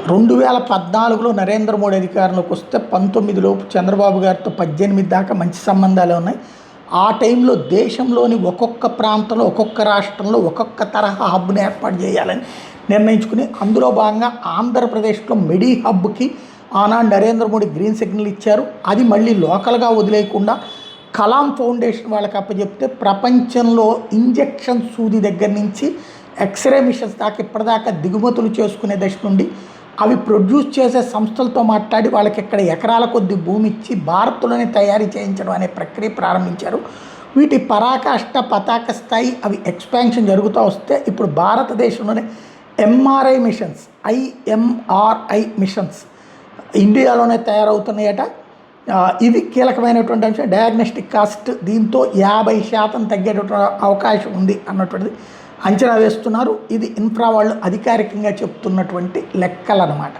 2014లో నరేంద్ర మోడీ అధికారంలోకి వస్తే 19లోపు చంద్రబాబు గారితో 18 దాకా మంచి సంబంధాలే ఉన్నాయి. ఆ టైంలో దేశంలోని ఒక్కొక్క ప్రాంతంలో ఒక్కొక్క రాష్ట్రంలో ఒక్కొక్క తరహా హబ్ని ఏర్పాటు చేయాలని నిర్ణయించుకుని అందులో భాగంగా ఆంధ్రప్రదేశ్లో మెడి హబ్కి ఆనాడు నరేంద్ర మోడీ గ్రీన్ సిగ్నల్ ఇచ్చారు. అది మళ్ళీ లోకల్గా వదిలేయకుండా కలాం ఫౌండేషన్ వాళ్ళకి అప్పచెప్తే ప్రపంచంలో ఇంజెక్షన్ సూది దగ్గర నుంచి ఎక్స్రే మిషన్స్ దాకా ఇప్పటిదాకా దిగుమతులు చేసుకునే దశ నుండి అవి ప్రొడ్యూస్ చేసే సంస్థలతో మాట్లాడి వాళ్ళకి ఇక్కడ ఎకరాల కొద్ది భూమి ఇచ్చి భారత్లోనే తయారీ చేయించడం అనే ప్రక్రియ ప్రారంభించారు. వీటి పరాకాష్ట పతాక స్థాయి అవి ఎక్స్పాన్షన్ జరుగుతూ వస్తే ఇప్పుడు భారతదేశంలోనే ఎంఆర్ఐ మిషన్స్ ఐఎంఆర్ఐ మిషన్స్ ఇండియాలోనే తయారవుతున్నాయట. ఇది కీలకమైనటువంటి అంశం. డయాగ్నోస్టిక్ కాస్ట్ దీంతో 50% తగ్గేటటువంటి అవకాశం ఉంది అన్నటువంటిది అంచనా వేస్తున్నారు. ఇది ఇన్ఫ్రా వాళ్ళు అధికారికంగా చెప్తున్నటువంటి లెక్కలు అన్నమాట.